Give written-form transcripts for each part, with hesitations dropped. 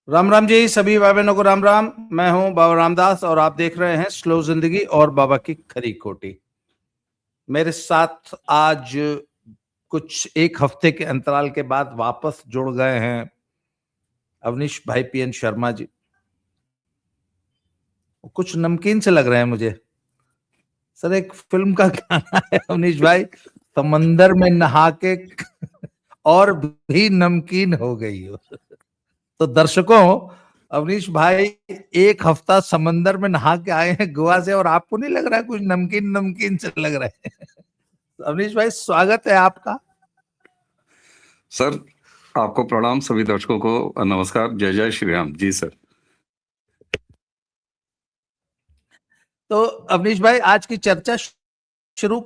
राम राम जी, सभी भाई बहनों को राम राम। मैं हूं बाबा रामदास और आप देख रहे हैं स्लो जिंदगी और बाबा की खरी खोटी। मेरे साथ आज कुछ एक हफ्ते के अंतराल के बाद वापस जुड़ गए हैं अवनीश भाई पीएन शर्मा जी। कुछ नमकीन से लग रहे हैं मुझे। सर, एक फिल्म का गाना है अवनीश भाई, समंदर में नहा के और भी नमकीन हो गई हो। तो दर्शकों, अवनीश भाई एक हफ्ता समंदर में नहा के आए हैं गोवा से और आपको नहीं लग रहा है कुछ नमकीन नमकीन से लग रहा है? अवनीश भाई, स्वागत है आपका। सर, आपको प्रणाम, सभी दर्शकों को नमस्कार, जय जय श्री राम जी। सर, तो अवनीश भाई, आज की चर्चा शुरू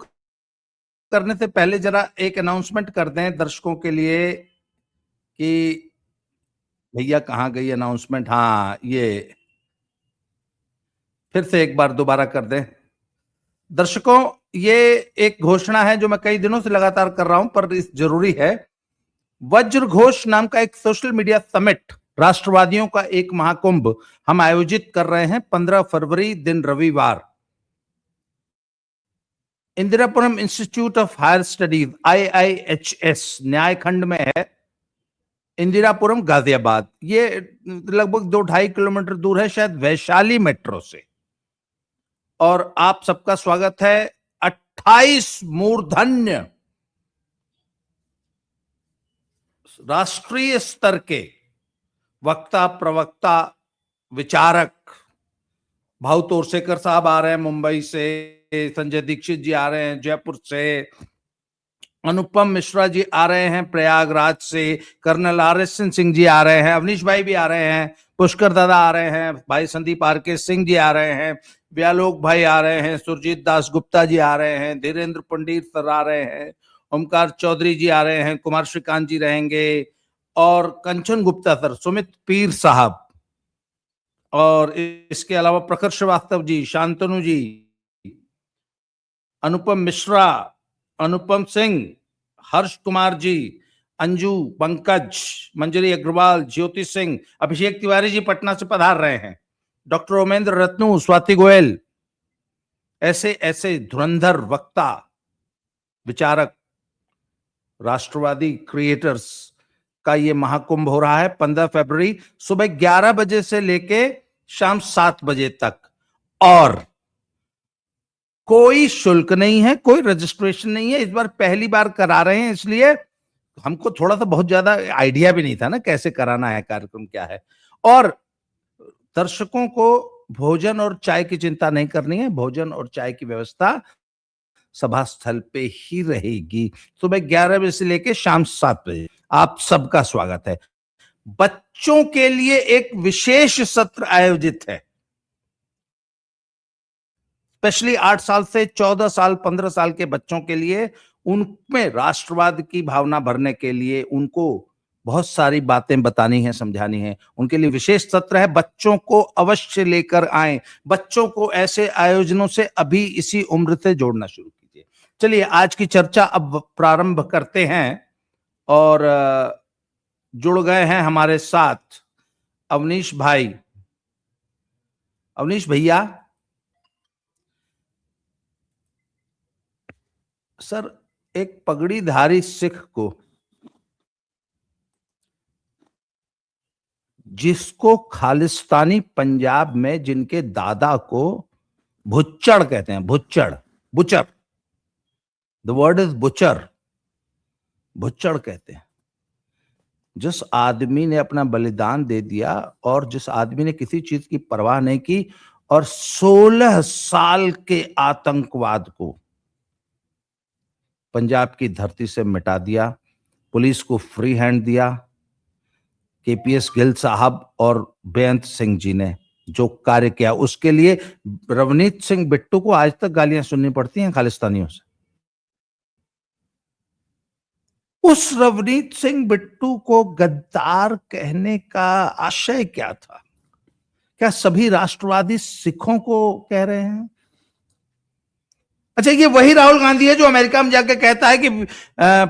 करने से पहले जरा एक अनाउंसमेंट कर दें दर्शकों के लिए कि भैया कहाँ गई अनाउंसमेंट। हाँ, ये फिर से एक बार दोबारा कर दें दर्शकों। ये एक घोषणा है जो मैं कई दिनों से लगातार कर रहा हूं, पर इस जरूरी है। वज्र घोष नाम का एक सोशल मीडिया समिट, राष्ट्रवादियों का एक महाकुंभ हम आयोजित कर रहे हैं 15 फरवरी दिन रविवार, Indirapuram Institute of Higher Studies IIHS Nyay खंड में है, इंदिरापुरम गाजियाबाद। ये लगभग 2-2.5 किलोमीटर दूर है, शायद वैशाली मेट्रो से। और आप सबका स्वागत है। 28 मूर्धन्य राष्ट्रीय स्तर के वक्ता, प्रवक्ता, विचारक, भाऊ तोरसेकर साहब आ रहे हैं मुंबई से, संजय दीक्षित जी आ रहे हैं जयपुर से, अनुपम मिश्रा जी आ रहे हैं प्रयागराज से, कर्नल RS सिंह जी आ रहे हैं, अवनीश भाई भी आ रहे हैं, पुष्कर दादा आ रहे हैं, भाई संदीप RK सिंह जी आ रहे हैं, व्यालोक भाई आ रहे हैं, सुरजीत दास गुप्ता जी आ रहे हैं, धीरेन्द्र पंडित सर आ रहे हैं, ओमकार चौधरी जी आ रहे हैं, कुमार श्रीकांत जी रहेंगे, और कंचन गुप्ता सर, सुमित पीर साहब, और इसके अलावा प्रखर श्रीवास्तव जी, शांतनु जी, अनुपम मिश्रा, अनुपम सिंह, हर्ष कुमार जी, अंजू, पंकज, मंजरी अग्रवाल, ज्योति सिंह, अभिषेक तिवारी जी पटना से पधार रहे हैं, डॉक्टर ओमेंद्र रत्नू, स्वाति गोयल, ऐसे ऐसे धुरंधर वक्ता, विचारक, राष्ट्रवादी क्रिएटर्स का ये महाकुंभ हो रहा है 15 फरवरी सुबह 11 बजे से लेके शाम 7 बजे तक। और कोई शुल्क नहीं है, कोई रजिस्ट्रेशन नहीं है। इस बार पहली बार करा रहे हैं, इसलिए हमको थोड़ा सा बहुत ज्यादा आइडिया भी नहीं था ना कैसे कराना है, कार्यक्रम क्या है। और दर्शकों को भोजन और चाय की चिंता नहीं करनी है, भोजन और चाय की व्यवस्था सभा स्थल पे ही रहेगी। सुबह 11 बजे से लेके शाम 7 बजे आप सबका स्वागत है। बच्चों के लिए एक विशेष सत्र आयोजित है, स्पेशली 8 साल से 14 साल 15 साल के बच्चों के लिए। उनमें राष्ट्रवाद की भावना भरने के लिए उनको बहुत सारी बातें बतानी है, समझानी है। उनके लिए विशेष सत्र है। बच्चों को अवश्य लेकर आएं। बच्चों को ऐसे आयोजनों से अभी इसी उम्र से जोड़ना शुरू कीजिए। चलिए आज की चर्चा अब प्रारंभ करते हैं। और जुड़ गए हैं हमारे साथ अवनीश भाई। अवनीश भैया, सर, एक पगड़ीधारी सिख को, जिसको खालिस्तानी पंजाब में जिनके दादा को भुच्चड़ कहते हैं, भुच्चड़, butcher, the word is butcher, भुच्चड़ कहते हैं। जिस आदमी ने अपना बलिदान दे दिया और जिस आदमी ने किसी चीज की परवाह नहीं की और 16 साल के आतंकवाद को पंजाब की धरती से मिटा दिया, पुलिस को फ्री हैंड दिया, KPS गिल साहब और बेअंत सिंह जी ने जो कार्य किया, उसके लिए रवनीत सिंह बिट्टू को आज तक गालियां सुननी पड़ती हैं खालिस्तानियों से। उस रवनीत सिंह बिट्टू को गद्दार कहने का आशय क्या था? क्या सभी राष्ट्रवादी सिखों को कह रहे हैं? अच्छा, ये वही राहुल गांधी है जो अमेरिका में जाके कहता है कि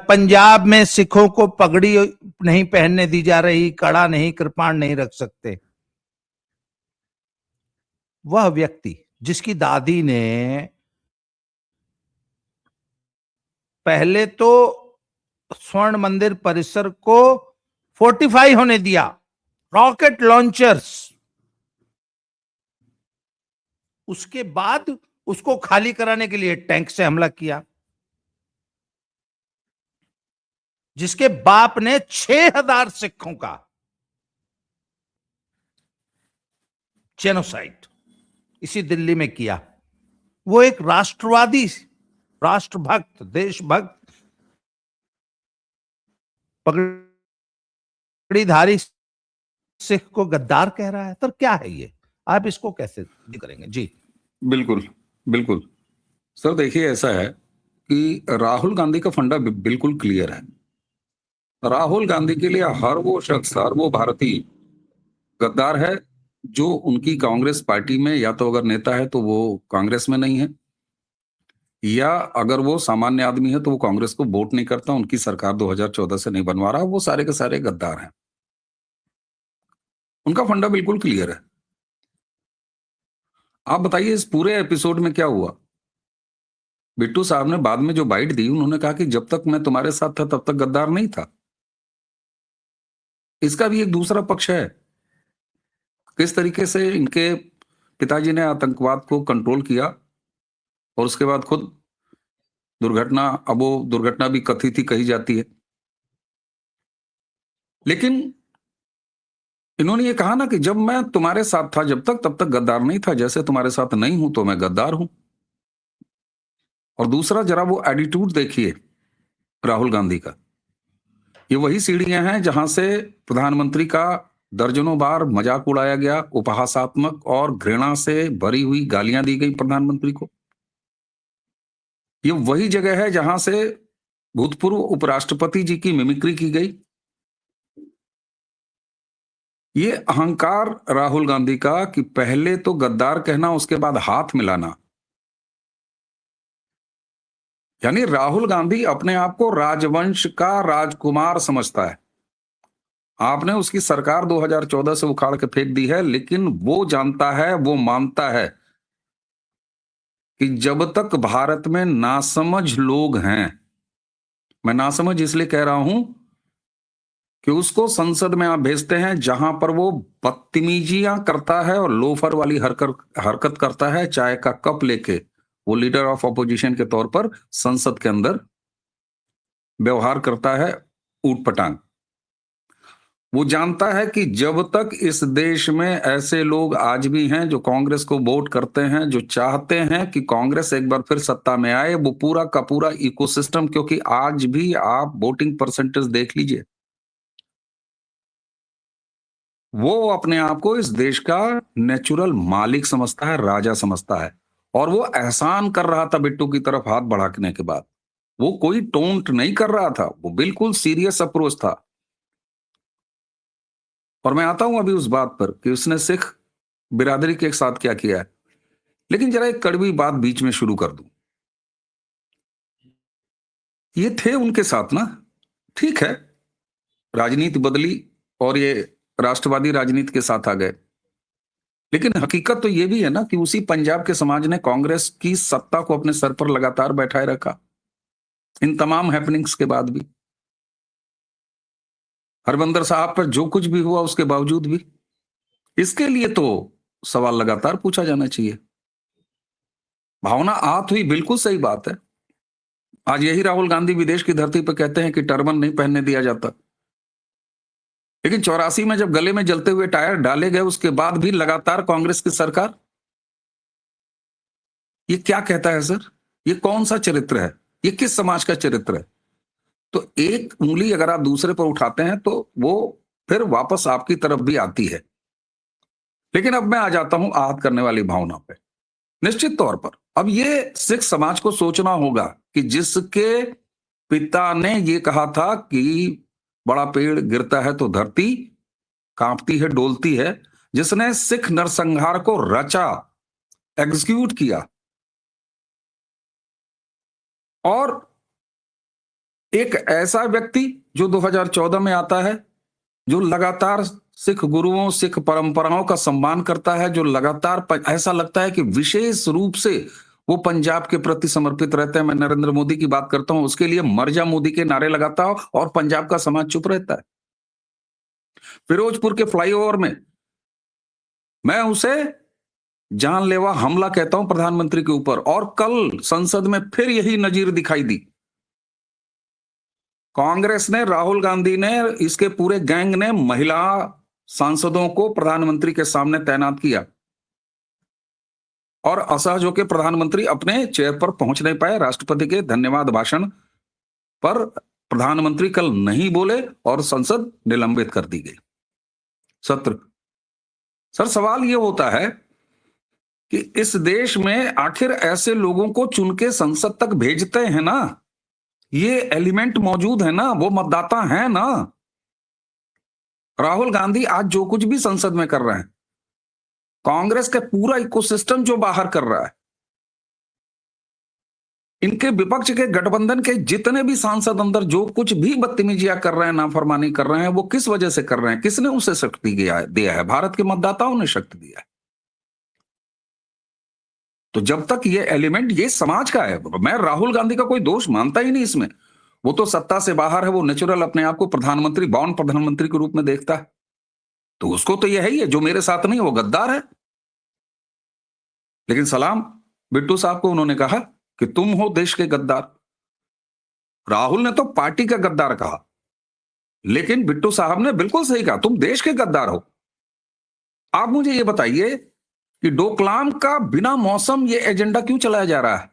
पंजाब में सिखों को पगड़ी नहीं पहनने दी जा रही, कड़ा नहीं, कृपाण नहीं रख सकते। वह व्यक्ति जिसकी दादी ने पहले तो स्वर्ण मंदिर परिसर को फोर्टिफाई होने दिया, रॉकेट लॉन्चर्स, उसके बाद उसको खाली कराने के लिए टैंक से हमला किया, जिसके बाप ने 6000 सिखों का जेनोसाइड इसी दिल्ली में किया। वो एक राष्ट्रवादी, राष्ट्रभक्त, देशभक्त, पगड़ीधारी सिख को गद्दार कह रहा है, तो क्या है ये? आप इसको कैसे करेंगे? जी बिल्कुल बिल्कुल सर, देखिए ऐसा है कि राहुल गांधी का फंडा बिल्कुल क्लियर है। राहुल गांधी के लिए हर वो शख्स, हर वो भारतीय गद्दार है जो उनकी कांग्रेस पार्टी में, या तो अगर नेता है तो वो कांग्रेस में नहीं है, या अगर वो सामान्य आदमी है तो वो कांग्रेस को वोट नहीं करता, उनकी सरकार 2014 से नहीं बनवा रहा, वो सारे के सारे गद्दार हैं। उनका फंडा बिल्कुल क्लियर है। आप बताइए इस पूरे एपिसोड में क्या हुआ? बिट्टू साहब ने बाद में जो बाइट दी, उन्होंने कहा कि जब तक मैं तुम्हारे साथ था तब तक गद्दार नहीं था। इसका भी एक दूसरा पक्ष है, किस तरीके से इनके पिताजी ने आतंकवाद को कंट्रोल किया और उसके बाद खुद दुर्घटना, अब वो दुर्घटना भी कथित ही कही जाती है, लेकिन इन्होंने ये कहा ना कि जब मैं तुम्हारे साथ था जब तक, तब तक गद्दार नहीं था, जैसे तुम्हारे साथ नहीं हूं तो मैं गद्दार हूं। और दूसरा, जरा वो एटीट्यूड देखिए राहुल गांधी का। ये वही सीढ़ियां हैं जहां से प्रधानमंत्री का दर्जनों बार मजाक उड़ाया गया, उपहासात्मक और घृणा से भरी हुई गालियां दी गई प्रधानमंत्री को। ये वही जगह है जहां से भूतपूर्व उपराष्ट्रपति जी की मिमिक्री की गई। ये अहंकार राहुल गांधी का कि पहले तो गद्दार कहना, उसके बाद हाथ मिलाना, यानी राहुल गांधी अपने आप को राजवंश का राजकुमार समझता है। आपने उसकी सरकार 2014 से उखाड़ के फेंक दी है, लेकिन वो जानता है, वो मानता है कि जब तक भारत में नासमझ लोग हैं, मैं नासमझ इसलिए कह रहा हूं कि उसको संसद में आप भेजते हैं जहां पर वो बदतमीजियां करता है और लोफर वाली हरकत करता है, चाय का कप लेके वो लीडर ऑफ ऑपोजिशन के तौर पर संसद के अंदर व्यवहार करता है ऊट पटांग। वो जानता है कि जब तक इस देश में ऐसे लोग आज भी हैं जो कांग्रेस को वोट करते हैं, जो चाहते हैं कि कांग्रेस एक बार फिर सत्ता में आए, वो पूरा का पूरा इकोसिस्टम, क्योंकि आज भी आप वोटिंग परसेंटेज देख लीजिए, वो अपने आप को इस देश का नेचुरल मालिक समझता है, राजा समझता है। और वो एहसान कर रहा था बिट्टू की तरफ हाथ बढ़ाने के बाद, वो कोई टोंट नहीं कर रहा था, वो बिल्कुल सीरियस अप्रोच था। और मैं आता हूं अभी उस बात पर कि उसने सिख बिरादरी के साथ क्या किया है, लेकिन जरा एक कड़वी बात बीच में शुरू कर दूं। ये थे उनके साथ ना, ठीक है, राजनीति बदली और ये राष्ट्रवादी राजनीति के साथ आ गए, लेकिन हकीकत तो ये भी है ना कि उसी पंजाब के समाज ने कांग्रेस की सत्ता को अपने सर पर लगातार बैठाए रखा, इन तमाम हैपनिंग्स के बाद भी। हरबंदर साहब पर जो कुछ भी हुआ उसके बावजूद भी, इसके लिए तो सवाल लगातार पूछा जाना चाहिए। भावना आहत हुई, बिल्कुल सही बात है। आज यही राहुल गांधी विदेश की धरती पर कहते हैं कि टर्बन नहीं पहनने दिया जाता, लेकिन 84 में जब गले में जलते हुए टायर डाले गए उसके बाद भी लगातार कांग्रेस की सरकार। ये क्या कहता है सर? ये कौन सा चरित्र है? ये किस समाज का चरित्र है? तो एक उंगली अगर आप दूसरे पर उठाते हैं तो वो फिर वापस आपकी तरफ भी आती है। लेकिन अब मैं आ जाता हूं आहत करने वाली भावना पे। निश्चित तौर पर अब ये सिख समाज को सोचना होगा कि जिसके पिता ने ये कहा था कि बड़ा पेड़ गिरता है तो धरती कांपती है, डोलती है, जिसने सिख नरसंहार को रचा, एग्जीक्यूट किया और एक ऐसा व्यक्ति जो 2014 में आता है, जो लगातार सिख गुरुओं, सिख परंपराओं का सम्मान करता है, जो लगातार ऐसा लगता है कि विशेष रूप से वो पंजाब के प्रति समर्पित रहते हैं। मैं नरेंद्र मोदी की बात करता हूं, उसके लिए मर जा मोदी के नारे लगाता हूं और पंजाब का समाज चुप रहता है। फिरोजपुर के फ्लाईओवर में मैं उसे जानलेवा हमला कहता हूं प्रधानमंत्री के ऊपर, और कल संसद में फिर यही नजीर दिखाई दी। कांग्रेस ने, राहुल गांधी ने, इसके पूरे गैंग ने महिला सांसदों को प्रधानमंत्री के सामने तैनात किया और असहज होकर प्रधानमंत्री अपने चेयर पर पहुंच नहीं पाए। राष्ट्रपति के धन्यवाद भाषण पर प्रधानमंत्री कल नहीं बोले और संसद निलंबित कर दी गई सत्र। सर, सवाल यह होता है कि इस देश में आखिर ऐसे लोगों को चुन के संसद तक भेजते हैं ना, ये एलिमेंट मौजूद है ना, वो मतदाता हैं ना। राहुल गांधी आज जो कुछ भी संसद में कर रहे हैं, कांग्रेस का पूरा इकोसिस्टम जो बाहर कर रहा है, इनके विपक्ष के गठबंधन के जितने भी सांसद अंदर जो कुछ भी बदतमीजियां कर रहे हैं, नाफरमानी कर रहे हैं, वो किस वजह से कर रहे हैं? किसने उसे शक्ति दिया है? भारत के मतदाताओं ने शक्ति दिया है। तो जब तक ये एलिमेंट, ये समाज का है, मैं राहुल गांधी का कोई दोष मानता ही नहीं इसमें। वो तो सत्ता से बाहर है, वो नेचुरल अपने आप को प्रधानमंत्री, बॉर्न प्रधानमंत्री के रूप में देखता है, तो उसको तो यह है ही है, जो मेरे साथ नहीं है वो गद्दार है। लेकिन सलाम बिट्टू साहब को, उन्होंने कहा कि तुम हो देश के गद्दार। राहुल ने तो पार्टी का गद्दार कहा, लेकिन बिट्टू साहब ने बिल्कुल सही कहा, तुम देश के गद्दार हो। आप मुझे ये बताइए कि डोकलाम का बिना मौसम ये एजेंडा क्यों चलाया जा रहा है?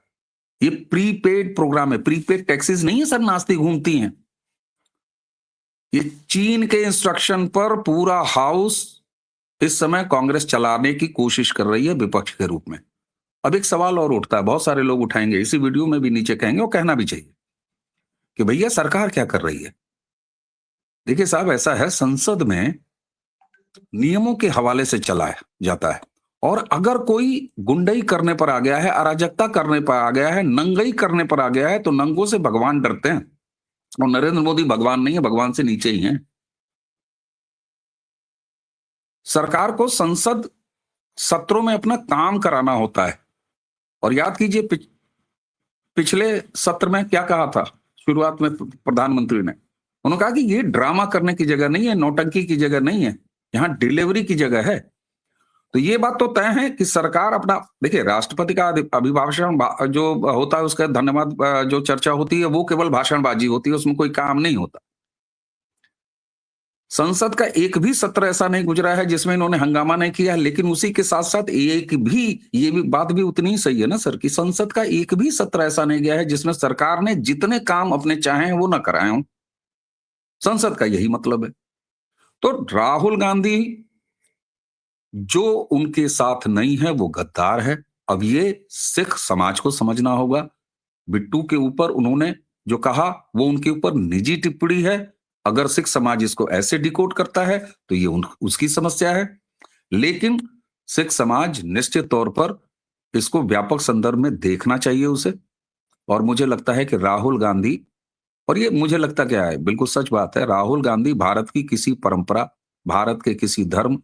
ये प्रीपेड प्रोग्राम है, प्रीपेड टैक्सेस नहीं है सर, नाचती घूमती हैं। ये चीन के इंस्ट्रक्शन पर पूरा हाउस इस समय कांग्रेस चलाने की कोशिश कर रही है विपक्ष के रूप में। अब एक सवाल और उठता है, बहुत सारे लोग उठाएंगे, इसी वीडियो में भी नीचे कहेंगे, और कहना भी चाहिए कि भैया सरकार क्या कर रही है। देखिए साहब, ऐसा है, संसद में नियमों के हवाले से चलाया जाता है, और अगर कोई गुंडई करने पर आ गया है, अराजकता करने पर आ गया है, नंगई करने पर आ गया है, तो नंगों से भगवान डरते हैं, और नरेंद्र मोदी भगवान नहीं है, भगवान से नीचे ही हैं। सरकार को संसद सत्रों में अपना काम कराना होता है। और याद कीजिए पिछले सत्र में क्या कहा था शुरुआत में प्रधानमंत्री ने, उन्होंने कहा कि ये ड्रामा करने की जगह नहीं है, नौटंकी की जगह नहीं है, यहां डिलीवरी की जगह है। तो ये बात तो तय है कि सरकार अपना, देखिए राष्ट्रपति का अभिभाषण जो होता है, उसका धन्यवाद जो चर्चा होती है, वो केवल भाषणबाजी होती है, उसमें कोई काम नहीं होता। संसद का एक भी सत्र ऐसा नहीं गुजरा है जिसमें इन्होंने हंगामा नहीं किया, लेकिन उसी के साथ साथ ये भी बात भी उतनी ही सही है ना सर, कि संसद का एक भी सत्र ऐसा नहीं गया है जिसमें सरकार ने जितने काम अपने चाहे हैं वो ना कराए हों। संसद का यही मतलब है। तो राहुल गांधी जो उनके साथ नहीं है वो गद्दार है। अब ये सिख समाज को समझना होगा। बिट्टू के ऊपर उन्होंने जो कहा वो उनके ऊपर निजी टिप्पणी है। अगर सिख समाज इसको ऐसे डिकोड करता है तो ये उसकी समस्या है, लेकिन सिख समाज निश्चित तौर पर इसको व्यापक संदर्भ में देखना चाहिए उसे। और मुझे लगता है कि राहुल गांधी, और ये मुझे लगता क्या है, बिल्कुल सच बात है, राहुल गांधी भारत की किसी परंपरा, भारत के किसी धर्म,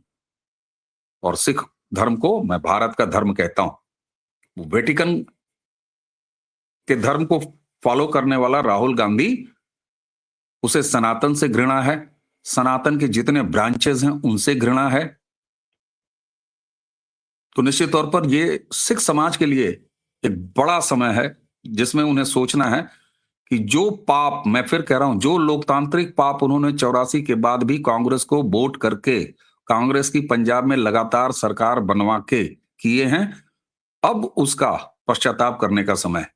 और सिख धर्म को मैं भारत का धर्म कहता हूं, वेटिकन के धर्म को फॉलो करने वाला राहुल गांधी, उसे सनातन से घृणा है, सनातन के जितने ब्रांचेस हैं उनसे घृणा है। तो निश्चित तौर पर ये सिख समाज के लिए एक बड़ा समय है जिसमें उन्हें सोचना है कि जो पाप, मैं फिर कह रहा हूं, जो लोकतांत्रिक पाप उन्होंने 84 के बाद भी कांग्रेस को वोट करके, कांग्रेस की पंजाब में लगातार सरकार बनवा के किए हैं, अब उसका पश्चाताप करने का समय।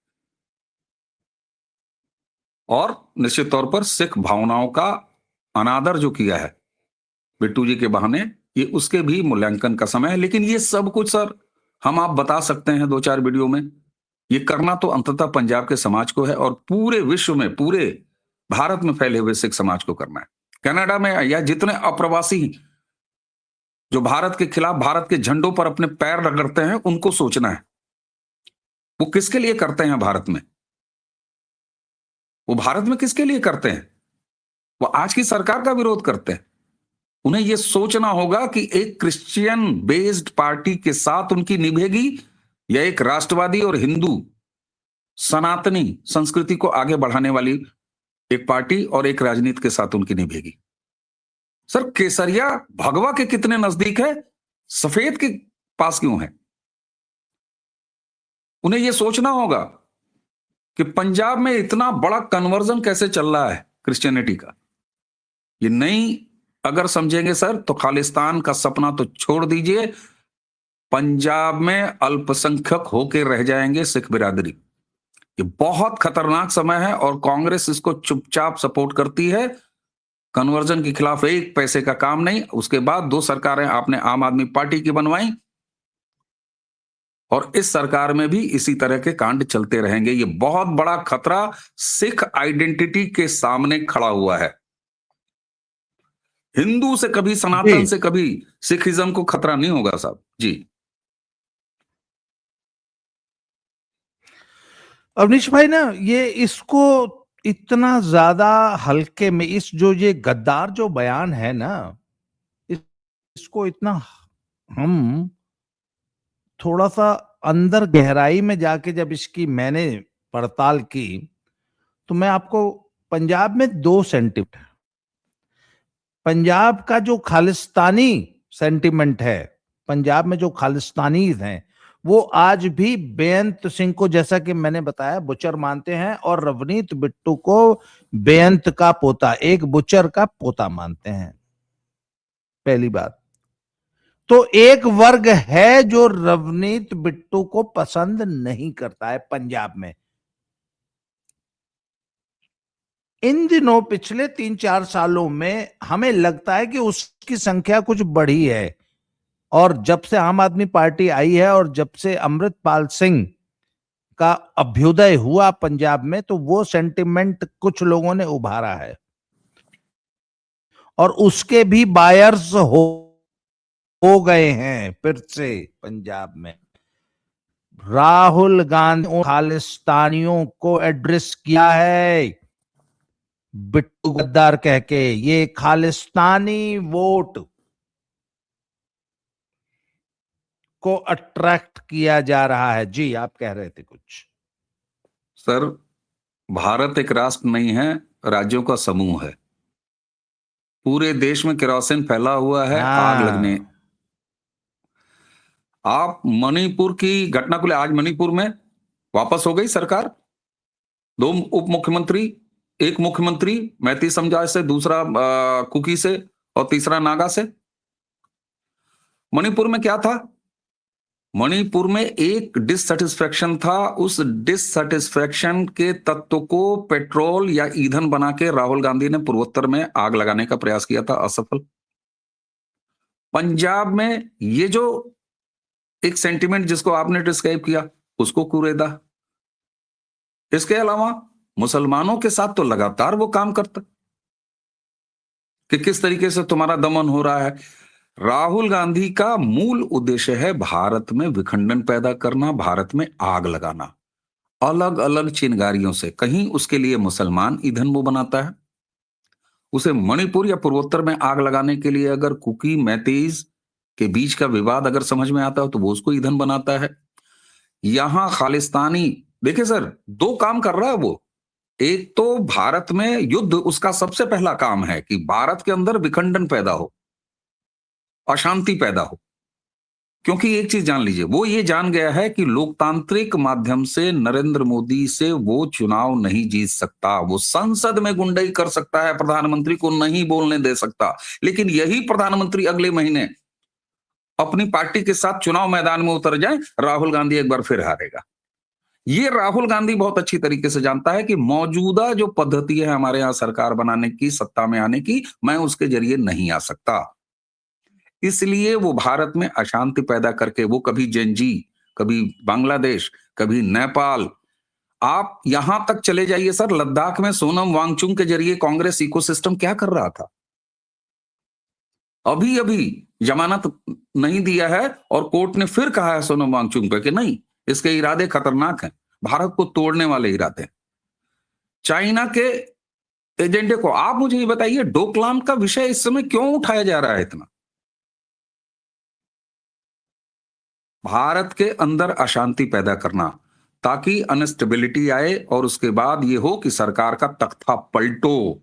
और निश्चित तौर पर सिख भावनाओं का अनादर जो किया है बिट्टू जी के बहाने, ये उसके भी मूल्यांकन का समय है। लेकिन ये सब कुछ सर हम आप बता सकते हैं 2-4 वीडियो में, ये करना तो अंततः पंजाब के समाज को है और पूरे विश्व में, पूरे भारत में फैले हुए सिख समाज को करना है। कनाडा में या जितने अप्रवासी जो भारत के खिलाफ, भारत के झंडों पर अपने पैर रगड़ते हैं, उनको सोचना है वो किसके लिए करते हैं भारत में। वो भारत में किसके लिए करते हैं? वो आज की सरकार का विरोध करते हैं। उन्हें यह सोचना होगा कि एक क्रिश्चियन बेस्ड पार्टी के साथ उनकी निभेगी या एक राष्ट्रवादी और हिंदू सनातनी संस्कृति को आगे बढ़ाने वाली एक पार्टी और एक राजनीति के साथ उनकी निभेगी। सर, केसरिया भगवा के कितने नजदीक है, सफेद के पास क्यों है? उन्हें यह सोचना होगा कि पंजाब में इतना बड़ा कन्वर्जन कैसे चल रहा है क्रिश्चियनिटी का। ये नहीं अगर समझेंगे सर, तो खालिस्तान का सपना तो छोड़ दीजिए, पंजाब में अल्पसंख्यक होके रह जाएंगे सिख बिरादरी। ये बहुत खतरनाक समय है और कांग्रेस इसको चुपचाप सपोर्ट करती है। कन्वर्जन के खिलाफ एक पैसे का काम नहीं। उसके बाद 2 सरकारें आपने आम आदमी पार्टी की बनवाई और इस सरकार में भी इसी तरह के कांड चलते रहेंगे। ये बहुत बड़ा खतरा सिख आइडेंटिटी के सामने खड़ा हुआ है। हिंदू से कभी, सनातन से कभी सिखिज्म को खतरा नहीं होगा साहब जी। अवनीश भाई ना, ये इसको इतना ज्यादा हल्के में, इस जो ये गद्दार जो बयान है ना, इसको इतना हम थोड़ा सा अंदर गहराई में जाके जब इसकी मैंने पड़ताल की, तो मैं आपको पंजाब में 2 सेंटिमेंट है। पंजाब का जो खालिस्तानी सेंटिमेंट है, पंजाब में जो खालिस्तानी हैं, वो आज भी बेअंत सिंह को, जैसा कि मैंने बताया, बुचर मानते हैं और रवनीत बिट्टू को बेअंत का पोता, एक बुचर का पोता मानते हैं। पहली बात तो एक वर्ग है जो रवनीत बिट्टू को पसंद नहीं करता है पंजाब में। इन दिनों पिछले 3-4 सालों में हमें लगता है कि उसकी संख्या कुछ बढ़ी है, और जब से आम आदमी पार्टी आई है और जब से अमृतपाल सिंह का अभ्युदय हुआ पंजाब में, तो वो सेंटिमेंट कुछ लोगों ने उभारा है और उसके भी बायर्स हो गए हैं फिर से पंजाब में। राहुल गांधी खालिस्तानियों को एड्रेस किया है बिट्टू गद्दार कह के। ये खालिस्तानी वोट को अट्रैक्ट किया जा रहा है। जी, आप कह रहे थे कुछ। सर, भारत एक राष्ट्र नहीं है, राज्यों का समूह है। पूरे देश में केरोसिन फैला हुआ है, आग लगने। आप मणिपुर की घटना को ले, आज मणिपुर में वापस हो गई सरकार। 2 उप मुख्यमंत्री, एक मुख्यमंत्री मैती समुदाय से, दूसरा कुकी से और तीसरा नागा से। मणिपुर में क्या था? मणिपुर में एक डिससेटिस्फैक्शन था। उस डिससेटिस्फैक्शन के तत्व को पेट्रोल या ईंधन बना के राहुल गांधी ने पूर्वोत्तर में आग लगाने का प्रयास किया था, असफल। पंजाब में ये जो एक सेंटिमेंट जिसको आपने डिस्क्राइब किया, उसको कुरेदा। इसके अलावा मुसलमानों के साथ तो लगातार वो काम करता कि किस तरीके से तुम्हारा दमन हो रहा है। राहुल गांधी का मूल उद्देश्य है भारत में विखंडन पैदा करना, भारत में आग लगाना, अलग अलग चिंगारियों से। कहीं उसके लिए मुसलमान ईंधन वो बनाता है, उसे मणिपुर या पूर्वोत्तर में आग लगाने के लिए अगर कुकी मैतीज के बीच का विवाद अगर समझ में आता है तो वो उसको ईंधन बनाता है। यहां खालिस्तानी, देखिए सर, 2 काम कर रहा है वो। एक तो भारत में युद्ध, उसका सबसे पहला काम है कि भारत के अंदर विखंडन पैदा हो, अशांति पैदा हो। क्योंकि एक चीज जान लीजिए, वो ये जान गया है कि लोकतांत्रिक माध्यम से नरेंद्र मोदी से वो चुनाव नहीं जीत सकता। वो संसद में गुंडाई कर सकता है, प्रधानमंत्री को नहीं बोलने दे सकता, लेकिन यही प्रधानमंत्री अगले महीने अपनी पार्टी के साथ चुनाव मैदान में उतर जाए, राहुल गांधी एक बार फिर हारेगा। ये राहुल गांधी बहुत अच्छी तरीके से जानता है कि मौजूदा जो पद्धति है हमारे यहां सरकार बनाने की, सत्ता में आने की, मैं उसके जरिए नहीं आ सकता। इसलिए वो भारत में अशांति पैदा करके, वो कभी जेनजी, कभी बांग्लादेश, कभी नेपाल, आप यहां तक चले जाइए सर, लद्दाख में सोनम वांगचुक के जरिए कांग्रेस इकोसिस्टम क्या कर रहा था। अभी अभी जमानत नहीं दिया है और कोर्ट ने फिर कहा है सोनम वांगचुक पे कि नहीं, इसके इरादे खतरनाक हैं, भारत को तोड़ने वाले इरादे। चाइना के एजेंडे को। आप मुझे ये बताइए, डोकलाम का विषय इस समय क्यों उठाया जा रहा है इतना? भारत के अंदर अशांति पैदा करना, ताकि अनस्टेबिलिटी आए और उसके बाद ये हो कि सरकार का तख्ता पलटो।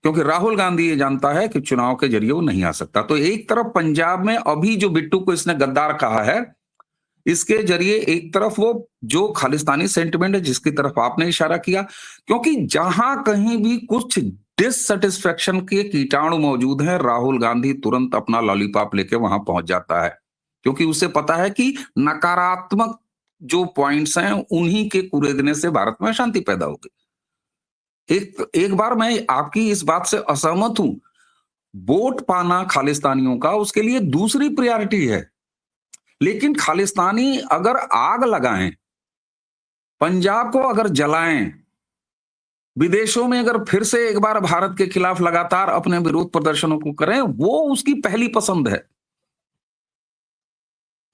क्योंकि राहुल गांधी ये जानता है कि चुनाव के जरिए वो नहीं आ सकता। तो एक तरफ पंजाब में अभी जो बिट्टू को इसने गद्दार कहा है, इसके जरिए एक तरफ वो जो खालिस्तानी सेंटिमेंट है जिसकी तरफ आपने इशारा किया, क्योंकि जहां कहीं भी कुछ डिससेटिस्फेक्शन के कीटाणु मौजूद हैं, राहुल गांधी तुरंत अपना लॉलीपॉप लेके वहां पहुंच जाता है, क्योंकि उसे पता है कि नकारात्मक जो पॉइंट्स हैं उन्हीं के कुरेदने से भारत में शांति पैदा होगी। एक एक बार मैं आपकी इस बात से असहमत हूं, वोट पाना खालिस्तानियों का उसके लिए दूसरी प्रायोरिटी है, लेकिन खालिस्तानी अगर आग लगाएं, पंजाब को अगर जलाएं, विदेशों में अगर फिर से एक बार भारत के खिलाफ लगातार अपने विरोध प्रदर्शनों को करें, वो उसकी पहली पसंद है।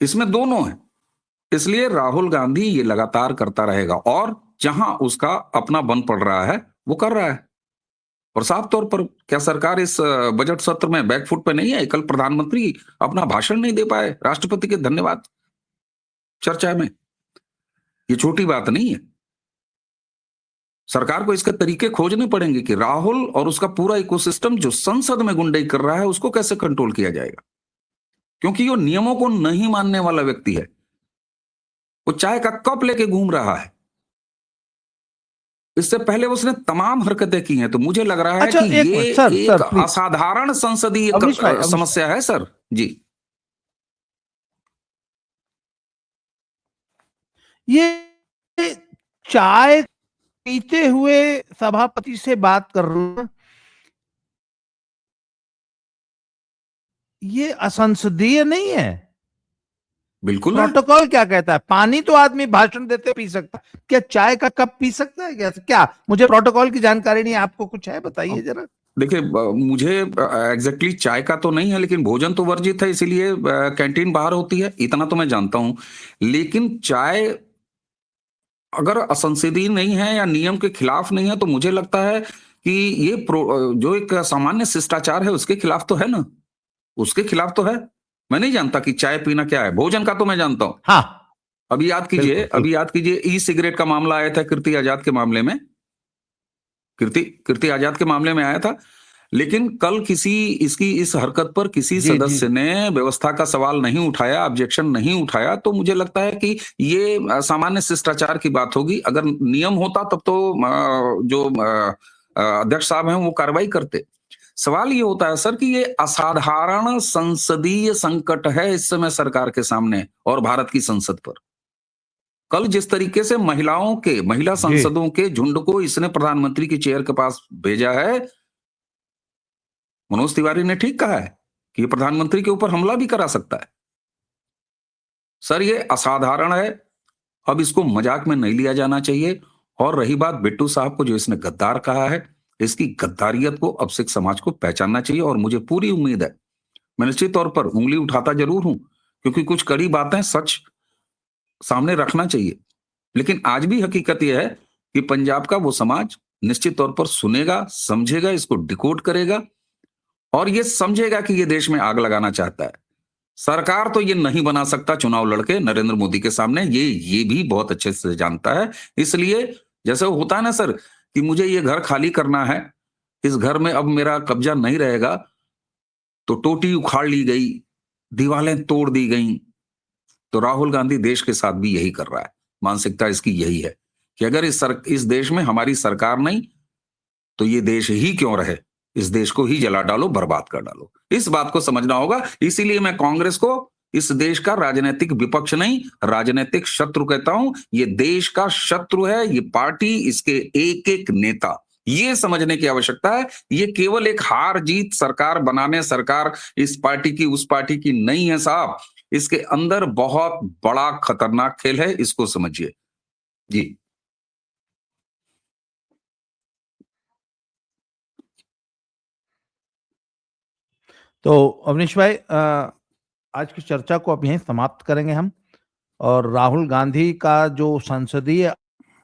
इसमें दोनों है। इसलिए राहुल गांधी ये लगातार करता रहेगा और जहां उसका अपना बन पड़ रहा है वो कर रहा है। और साफ तौर पर क्या सरकार इस बजट सत्र में बैकफुट पे नहीं है? कल प्रधानमंत्री अपना भाषण नहीं दे पाए राष्ट्रपति के धन्यवाद चर्चा में। ये छोटी बात नहीं है। सरकार को इसके तरीके खोजने पड़ेंगे कि राहुल और उसका पूरा इकोसिस्टम जो संसद में गुंडाई कर रहा है उसको कैसे कंट्रोल किया जाएगा, क्योंकि वो नियमों को नहीं मानने वाला व्यक्ति है। वो चाय का कप लेके घूम रहा है। इससे पहले उसने तमाम हरकतें की हैं, तो मुझे लग रहा है अच्छा, कि एक ये मिनट, सर, एक प्लीज। असाधारण संसदीय अवनीश भाई, समस्या है सर जी। ये चाय पीते हुए सभापति से बात कर रहे हैं, ये असंसदीय नहीं है। बिल्कुल है। प्रोटोकॉल क्या कहता है? पानी तो आदमी भाषण देते पी सकता है, क्या चाय का कप पी सकता है? क्या मुझे प्रोटोकॉल की जानकारी नहीं, आपको कुछ है, बताइए जरा। देखिए, मुझे एग्जैक्टली चाय का तो नहीं है, लेकिन भोजन तो वर्जित है, इसीलिए कैंटीन बाहर होती है, इतना तो मैं जानता हूं। लेकिन चाय अगर असंसदीय नहीं है या नियम के खिलाफ नहीं है, तो मुझे लगता है कि ये जो एक सामान्य शिष्टाचार है उसके खिलाफ तो है ना, उसके खिलाफ तो है। मैं नहीं जानता कि चाय पीना क्या है, भोजन का तो मैं जानता हूं। हाँ, अभी याद कीजिए, बिल्कुल। अभी याद कीजिए, ई सिगरेट का मामला आया था कीर्ति आजाद के मामले में, कीर्ति आजाद के मामले में आया था। लेकिन कल किसी इसकी इस हरकत पर किसी जी, जी। सदस्य ने व्यवस्था का सवाल नहीं उठाया, ऑब्जेक्शन नहीं उठाया, तो मुझे लगता है कि ये सामान्य शिष्टाचार की बात होगी। अगर नियम होता तब तो जो अध्यक्ष साहब हैं वो कार्रवाई करते। सवाल ये होता है सर कि ये असाधारण संसदीय संकट है इस समय सरकार के सामने और भारत की संसद पर। कल जिस तरीके से महिला जी। सांसदों के झुंड को इसने प्रधानमंत्री की चेयर के पास भेजा है, मनोज तिवारी ने ठीक कहा है कि ये प्रधानमंत्री के ऊपर हमला भी करा सकता है। सर ये असाधारण है, अब इसको मजाक में नहीं लिया जाना चाहिए। और रही बात बिट्टू साहब को जो इसने गद्दार कहा है, इसकी गद्दारियत को अब सिख समाज को पहचानना चाहिए। और मुझे पूरी उम्मीद है, मैं निश्चित तौर पर उंगली उठाता जरूर हूं, क्योंकि कुछ कड़ी बातें सच सामने रखना चाहिए। लेकिन आज भी हकीकत यह है कि पंजाब का वो समाज निश्चित तौर पर सुनेगा, समझेगा, इसको डिकोड करेगा और ये समझेगा कि ये देश में आग लगाना चाहता है। सरकार तो ये नहीं बना सकता चुनाव लड़के नरेंद्र मोदी के सामने, ये भी बहुत अच्छे से जानता है। इसलिए जैसे वो होता है ना सर कि मुझे ये घर खाली करना है, इस घर में अब मेरा कब्जा नहीं रहेगा, तो टोटी उखाड़ ली गई, दीवारें तोड़ दी गई। तो राहुल गांधी देश के साथ भी यही कर रहा है। मानसिकता इसकी यही है कि अगर इस देश में हमारी सरकार नहीं, तो ये देश ही क्यों रहे, इस देश को ही जला डालो, बर्बाद कर डालो। इस बात को समझना होगा। इसीलिए मैं कांग्रेस को इस देश का राजनीतिक विपक्ष नहीं, राजनीतिक शत्रु कहता हूं। ये देश का शत्रु है ये पार्टी, इसके एक एक नेता। ये समझने की आवश्यकता है। ये केवल एक हार जीत सरकार बनाने, सरकार इस पार्टी की उस पार्टी की नहीं है साहब। इसके अंदर बहुत बड़ा खतरनाक खेल है, इसको समझिए जी। तो अवनीश भाई, आज की चर्चा को अब यहीं समाप्त करेंगे हम। और राहुल गांधी का जो संसदीय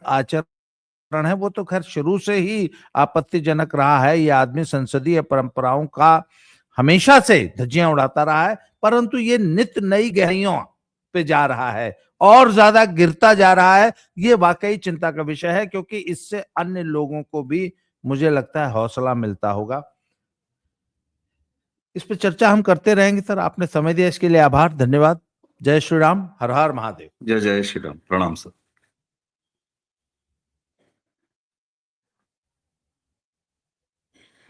आचरण है वो तो खैर शुरू से ही आपत्तिजनक रहा है। ये आदमी संसदीय परंपराओं का हमेशा से धज्जियां उड़ाता रहा है, परंतु ये नित नई गहराइयों पे जा रहा है और ज्यादा गिरता जा रहा है। ये वाकई चिंता का विषय है, क्योंकि इससे अन्य लोगों को भी मुझे लगता है हौसला मिलता होगा। इस पे चर्चा हम करते रहेंगे सर। आपने समय दिया इसके लिए आभार, धन्यवाद। जय श्री राम, हर हर महादेव। जय जय श्री राम, प्रणाम सर।